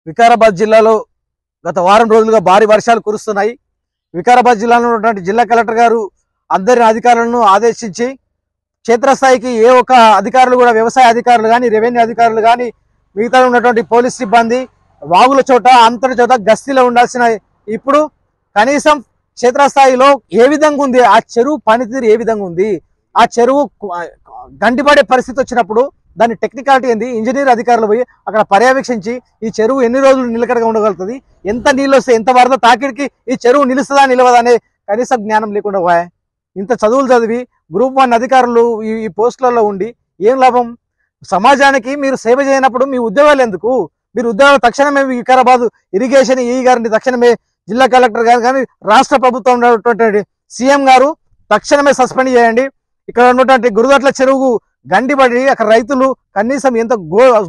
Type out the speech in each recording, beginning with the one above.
వికారాబాద్ జిల్లాలో గత వారం రోజులుగా భారీ వర్షాలు కురుస్తున్నాయి. వికారాబాద్ జిల్లాలో ఉన్నటువంటి జిల్లా కలెక్టర్ గారు అందరి అధికారులను ఆదేశించి క్షేత్రస్థాయికి ఏ ఒక్క అధికారులు కూడా వ్యవసాయ అధికారులు కానీ రెవెన్యూ అధికారులు కానీ మిగతా ఉన్నటువంటి పోలీస్ సిబ్బంది వాగుల చోట అంతటి చోట గస్తీలో ఉండాల్సిన ఇప్పుడు కనీసం క్షేత్రస్థాయిలో ఏ విధంగా ఉంది, ఆ చెరువు పనితీరు ఏ విధంగా ఉంది, ఆ చెరువు గండిపడే పరిస్థితి వచ్చినప్పుడు దాని టెక్నికాలిటీ ఏంది, ఇంజనీర్ అధికారులు పోయి అక్కడ పర్యవేక్షించి ఈ చెరువు ఎన్ని రోజులు నిలకడగా ఉండగలుగుతుంది, ఎంత నీళ్ళు వస్తే ఎంత వరద తాకిడికి ఈ చెరువు నిలుస్తుందా నిలవదా అనే కనీస జ్ఞానం లేకుండా పోయా. ఇంత చదువులు చదివి గ్రూప్ 1 అధికారులు ఈ పోస్టులలో ఉండి ఏం లాభం? సమాజానికి మీరు సేవ చేయనప్పుడు మీ ఉద్యోగాలు ఎందుకు? మీరు ఉద్యోగాలు తక్షణమే వికారాబాద్ ఇరిగేషన్ ఈ గారిని తక్షణమే జిల్లా కలెక్టర్ గారు కానీ రాష్ట్ర ప్రభుత్వం ఉన్నటువంటి సీఎం గారు తక్షణమే సస్పెండ్ చేయండి. ఇక్కడ ఉన్నటువంటి గురుదట్ల చెరువు గండిపడి అక్కడ రైతులు కనీసం ఎంత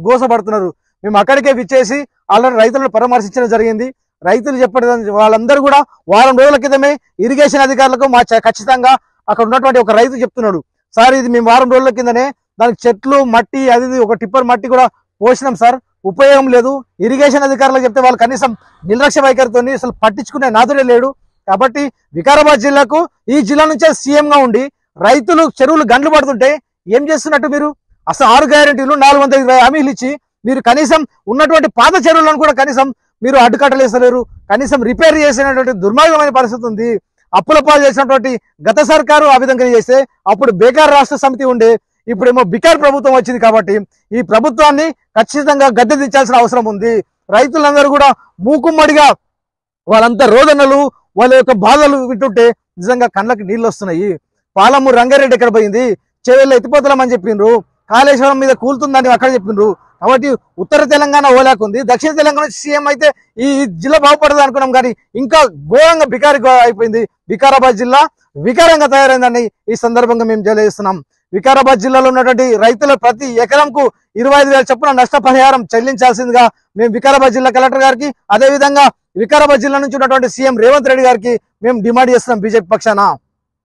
గోసపడుతున్నారు. మేము అక్కడికే విచ్చేసి ఆల్రెడీ రైతులను పరామర్శించడం జరిగింది. రైతులు చెప్పడం వాళ్ళందరూ కూడా వారం రోజుల క్రితమే ఇరిగేషన్ అధికారులకు ఖచ్చితంగా అక్కడ ఉన్నటువంటి ఒక రైతు చెప్తున్నాడు, సార్ ఇది మేము వారం రోజుల కిందనే దానికి చెట్లు మట్టి అది ఒక టిప్పర్ మట్టి కూడా పోసినాం సార్, ఉపయోగం లేదు. ఇరిగేషన్ అధికారులకు చెప్తే వాళ్ళు కనీసం నిర్లక్ష్య వైఖరితో అసలు పట్టించుకునే నాదుడే లేడు. కాబట్టి వికారాబాద్ జిల్లాకు ఈ జిల్లా నుంచే సీఎం గా ఉండి రైతులు చెరువులు గండ్లు పడుతుంటే ఏం చేస్తున్నట్టు మీరు? అసలు 6 గ్యారెంటీలు 420 హామీలు ఇచ్చి మీరు కనీసం ఉన్నటువంటి పాత చెరువులను కూడా కనీసం మీరు అడ్డుకట్టలేసలేరు, కనీసం రిపేర్ చేసినటువంటి దుర్మార్గమైన పరిస్థితి ఉంది. అప్పుల పాలు చేసినటువంటి గత సర్కారు ఆ విధంగా చేస్తే అప్పుడు బేకార్ రాష్ట్ర సమితి ఉండే, ఇప్పుడేమో బికార్ ప్రభుత్వం వచ్చింది. కాబట్టి ఈ ప్రభుత్వాన్ని ఖచ్చితంగా గద్దె దించాల్సిన అవసరం ఉంది. రైతులందరూ కూడా మూకుమ్మడిగా వాళ్ళంతా రోదనలు వాళ్ళ యొక్క బాధలు వింటుంటే నిజంగా కళ్ళకి నీళ్ళు వస్తున్నాయి. పాలమూరు రంగారెడ్డి ఎక్కడ పోయింది, చెరువుల్లో ఎత్తిపోతలమని చెప్పిండ్రు, కాళేశ్వరం మీద కూలుతుందని అక్కడ చెప్పిండ్రు. కాబట్టి ఉత్తర తెలంగాణ ఓలాకుంది, దక్షిణ తెలంగాణ సీఎం అయితే ఈ జిల్లా బాగుపడదు అనుకున్నాం, కానీ ఇంకా ఘోరంగా అయిపోయింది. వికారాబాద్ జిల్లా వికారంగా తయారైందని ఈ సందర్భంగా మేము తెలియజేస్తున్నాం. వికారాబాద్ జిల్లాలో ఉన్నటువంటి రైతుల ప్రతి ఎకరంకు 25,000 చొప్పున నష్టపరిహారం చెల్లించాల్సిందిగా మేము వికారాబాద్ జిల్లా కలెక్టర్ గారికి, అదేవిధంగా వికారాబాద్ జిల్లా నుంచి ఉన్నటువంటి సీఎం రేవంత్ రెడ్డి గారికి మేము డిమాండ్ చేస్తున్నాం బీజేపీ పక్షాన.